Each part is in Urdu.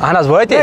اہن حظ وٲتۍ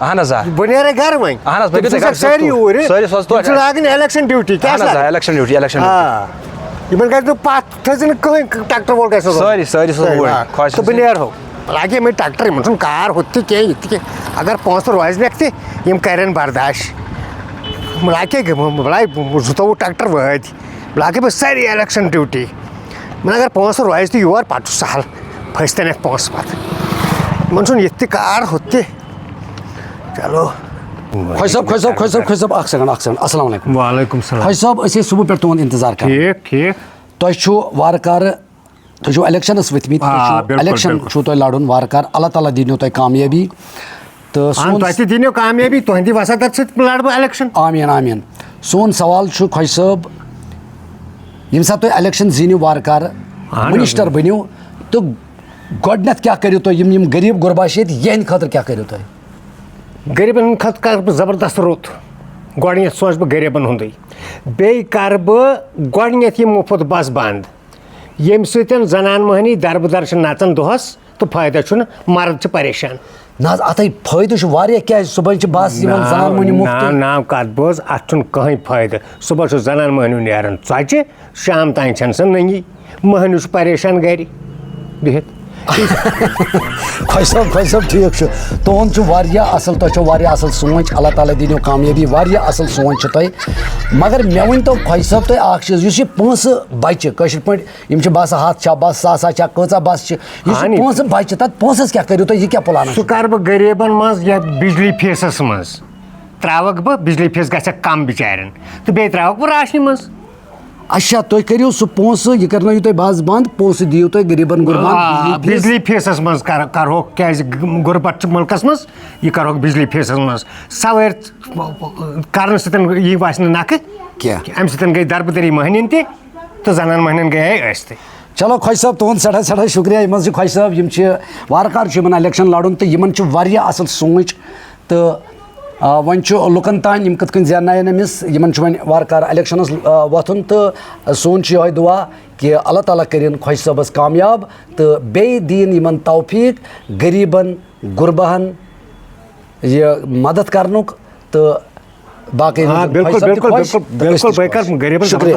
اہن حظ آ بنیرے گھر وہیں اہن حظ پٔکِو تُہۍ گرٕ ساری اوٗرۍ سٲری سوز توتہِ لاگن الیکشن ڈیوٹی کیا اہن حظ آ الیکشن ڈیوٹی الیکشن یمن گژھِ نہٕ پتھ تھٲیزِ نہٕ کٕہٕنۍ ٹریکٹر وول گژھِ سٲری سٲری سوز اوٗرۍ خۄش تہٕ بہٕ نیرہو لاگے مےٚ ٹریکٹر یِمن چھُنہٕ کار ہُتہِ تہِ کینٛہہ یِتہِ کینٛہہ اگر پونٛسہٕ روزنکھ تہِ یِم کرن برداش بہٕ لاگے بہٕ لاگہِ زٕتووُہ ٹریکٹر وٲتۍ بہٕ لاگے بہٕ سٲری الیکشن ڈیوٹی وۄنۍ اگر پونٛسہٕ روزِ تہِ یور پتہٕ چھُ سہل پھٔستن اَتھ پونٛسہٕ پتہٕ یِمن چھُنہٕ یِتہِ تہِ کار ہُتہِ تہِ چلو خۄش صٲب اکھ سیکنڈ السلام علیکم وعلیکم السلام خۄش صٲب أسۍ ٲسۍ صبح پٮ۪ٹھ تُہُنٛد انتظار کران ٹھیٖک ٹھیٖک تۄہہِ چھُ وارٕ کارٕ تُہۍ چھُو الیکشنس ؤتھمٕتۍ الیکشن چھُو تۄہہِ لڑُن وارٕ کارٕ اللہ تعالیٰ دِنو تۄہہِ کامیٲبی تہٕ تۄہہِ تہِ دِنو کامیٲبی تُہنٛدِ وسعت سۭتۍ لڑٕ بہٕ الیکشن آمیٖن آمیٖن سون سوال چھُ خۄش صٲب ییٚمہِ ساتہٕ تُہۍ الیکشن زیٖنِو وارٕ کارٕ مِنسٹر بٔنِو تہٕ گۄڈٕنٮ۪تھ کیٛاہ کٔرِو تُہۍ یِم غریٖب غُربا چھِ ییٚتہِ یِہنٛدِ خٲطرٕ کیٛاہ کٔرِو تُہۍ غریٖبن ہٕنٛدِ خٲطرٕ کرٕ بہٕ زبردست رُت گۄڈٕنٮ۪تھ سونٛچہٕ بہٕ غریٖبن ہُنٛدُے بیٚیہِ کرٕ بہٕ گۄڈٕنٮ۪تھ یہِ مُفت بس بنٛد ییٚمہِ سۭتۍ زنان مٔہنی دربٕدر چھِ نژان دۄہس تہٕ فٲیدٕ چھُنہٕ مرد چھِ پریشان نہ حظ اتھے فٲیدٕ چھُ واریاہ کیٛازِ صبحٲے چھِ بس یِوان زنان مٔہنی مُفت ناو کتھ بوز اتھ چھُنہٕ کٕہٕنۍ فٲیدٕ صبحس چھُ زنان مٔہنیو نیران ژۄچہِ شام تام چھنہٕ سۄ نٔنی مٔہنیو چھُ پریشان گرِ بِہِتھ خۄش صٲب ٹھیٖک چھُ تُہُنٛد چھُ واریاہ اَصٕل تۄہہِ چھو واریاہ اَصٕل سونٛچ اللہ تعالیٰ دِنو کامیٲبی واریاہ اَصٕل سونٛچ چھِ تۄہہِ مگر مےٚ ؤنۍتو خۄش صٲب تُہۍ اکھ چیٖز یُس یہِ پونٛسہٕ بچہِ کٲشِر پٲٹھۍ یِم چھِ بسہٕ ہتھ چھا بس ساسا چھا کۭژاہ بس چھِ یُس یہِ پونٛسہٕ بچہِ تتھ پونٛسس کیٛاہ کٔرِو تُہۍ یہِ کیٛاہ پٕلان سُہ کرٕ بہٕ غریٖبن منٛز یا بجلی فیٖسس منٛز تراوکھ بہٕ بجلی فیٖس گژھکھ کم بِچارٮ۪ن تہٕ بیٚیہِ تراوکھ بہٕ راشنہِ منٛز اچھا تُہۍ کٔرِو سُہ پونٛسہٕ یہِ کرنٲیِو تُہۍ بس بنٛد پونٛسہٕ دِیِو تُہۍ غریٖبن غُربان بجلی فیٖسس منٛز کرہوکھ کیازِ غُربت چھِ مُلکس منٛز یہِ کرہوکھ بجلی فیٖسس منٛز سوٲرۍ کرنہٕ سۭتۍ یی واسہِ نہٕ نکھٕ کینٛہہ امہِ سۭتۍ گٔے دربٕدٔری مٔہنِین تہِ تہٕ زنان مٔہنِین گٔیے أسۍ تہِ چلو خۄش صٲب تُہُنٛد سٮ۪ٹھاہ سٮ۪ٹھاہ شُکریہ یِم حظ چھِ خۄش صٲب یِم چھِ وارٕ کارٕ چھُ یِمن الیکشن لڑُن تہٕ یِمن چھُ واریاہ اَصٕل سونٛچ تہٕ وۄنۍ چھُ لُکن تانۍ یِم کِتھ کٔنۍ زینناون أمِس یِمن چھُ وۄنۍ وارٕ کارٕ الیکشنس وۄتھُن تہٕ سون چھُ یِہوے دُعا کہِ اللہ تعالیٰ کٔرِنۍ خۄش صٲبس کامیاب تہٕ بیٚیہِ دِیِن یِمن توفیٖق غریٖبن غُرباہن یہِ مدد کرنُک تہٕ باقٕے شُکریہ